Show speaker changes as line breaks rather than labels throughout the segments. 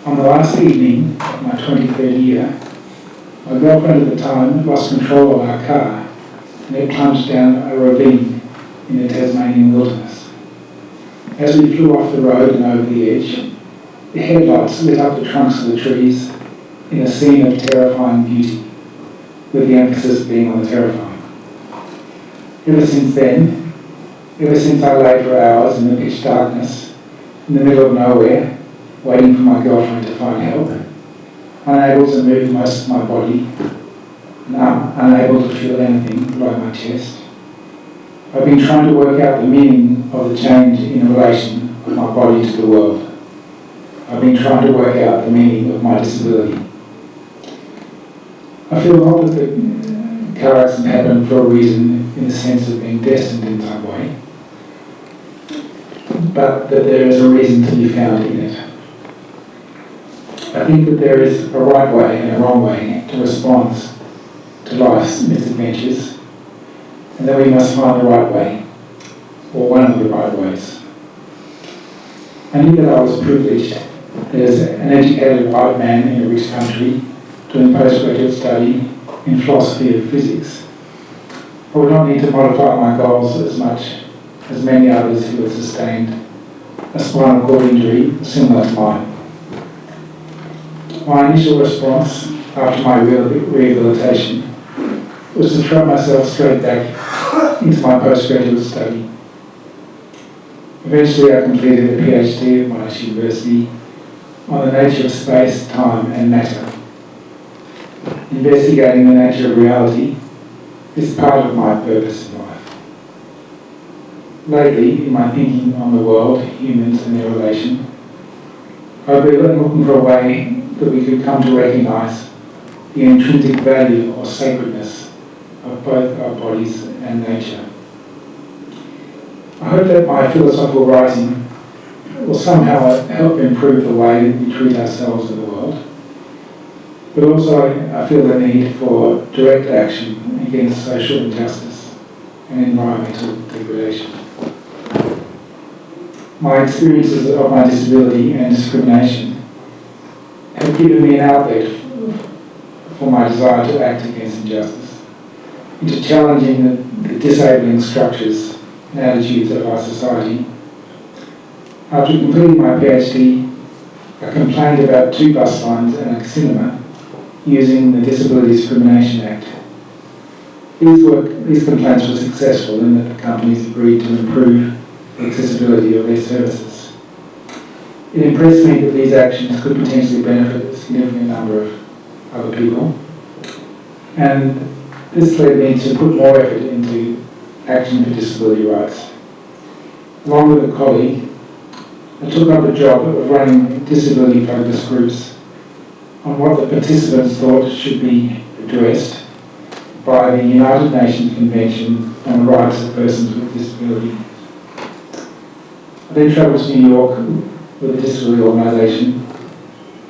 On the last evening of my 23rd year, my girlfriend at the time lost control of our car and it plunged down a ravine in the Tasmanian wilderness. As we flew off the road and over the edge, the headlights lit up the trunks of the trees in a scene of terrifying beauty, with the emphasis being on the terrifying. Ever since I lay for hours in the pitch darkness, in the middle of nowhere, waiting for my girlfriend to find help, unable to move most of my body, and unable to feel anything below my chest, I've been trying to work out the meaning of the change in relation of my body to the world. I've been trying to work out the meaning of my disability. I feel not that the car accident happened for a reason in the sense of being destined in some way, but that there is a reason to be found in it. I think that there is a right way and a wrong way to respond to life's misadventures, and that we must find the right way, or one of the right ways. I knew that I was privileged as an educated white man in a rich country doing postgraduate study in philosophy of physics. I would not need to modify my goals as much as many others who have sustained a spinal cord injury similar to mine. My initial response after my rehabilitation was to throw myself straight back into my postgraduate study. Eventually I completed a PhD at Monash University on the nature of space, time and matter. Investigating the nature of reality is part of my purpose in life. Lately, in my thinking on the world, humans and their relation, I've been looking for a way that we could come to recognise the intrinsic value or sacredness of both our bodies and nature. I hope that my philosophical writing will somehow help improve the way we treat ourselves in the world, but also I feel the need for direct action against social injustice and environmental degradation. My experiences of my disability and discrimination have given me an outlet for my desire to act against injustice, into challenging the disabling structures and attitudes of our society. After completing my PhD, I complained about 2 bus lines and a cinema using the Disability Discrimination Act. These complaints were successful in that the companies agreed to improve the accessibility of their services. It impressed me that these actions could potentially benefit a significant number of other people, and this led me to put more effort into action for disability rights. Along with a colleague, I took up a job of running disability-focused groups on what the participants thought should be addressed by the United Nations Convention on the Rights of Persons with Disability. I then travelled to New York with a disability organisation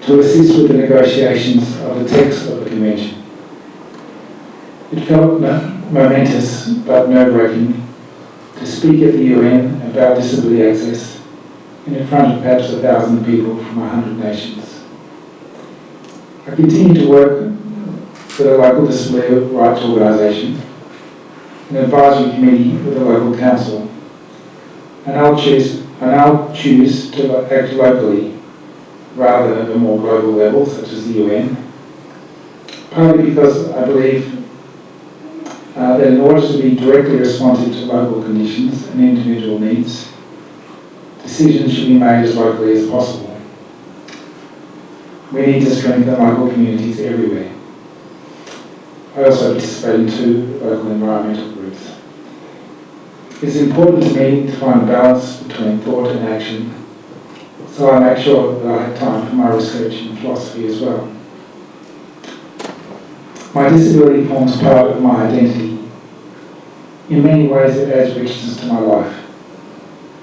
to assist with the negotiations of the text of the convention. It felt momentous but nerve-wracking to speak at the UN about disability access in front of perhaps 1,000 people from 100 nations. I continue to work with a local disability rights organisation, an advisory committee with a local council, and I'll choose to act locally rather than at a more global level, such as the UN, partly because I believe that in order to be directly responsive to local conditions and individual needs, decisions should be made as locally as possible. We need to strengthen local communities everywhere. I also participate in 2 local environmental groups. It's important to me to find a balance between thought and action, so I make sure that I have time for my research in philosophy as well. My disability forms part of my identity. In many ways it adds richness to my life.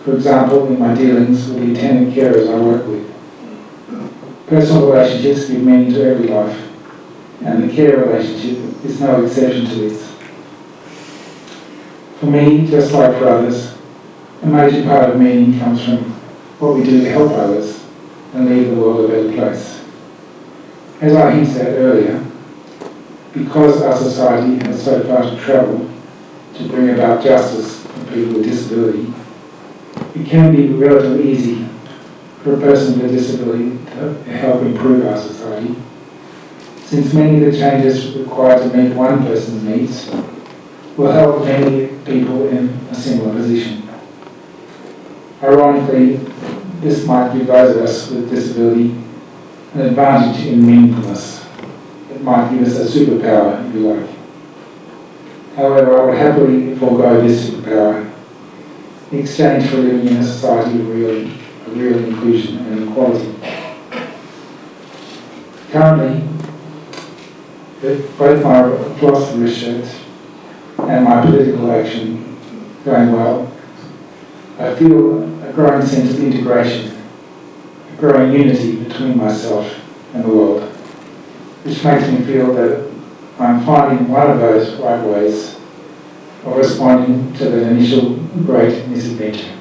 For example, in my dealings with the attendant carers I work with. Personal relationships give meaning to every life, and the care relationship is no exception to this. For me, just like for others, a major part of meaning comes from what we do to help others and leave the world a better place. As I hinted at earlier, because our society has so far to travel to bring about justice for people with disability, it can be relatively easy for a person with a disability to help improve our society, since many of the changes required to meet one person's needs will help many people in a similar position. Ironically, this might give those of us with disability an advantage in meaningfulness. It might give us a superpower, if you like. However, I would happily forego this superpower in exchange for living in a society of real inclusion and equality. Currently, with both my philosophy research and my political action going well, I feel a growing sense of integration, a growing unity between myself and the world, which makes me feel that I'm finding one of those right ways of responding to the initial great misadventure.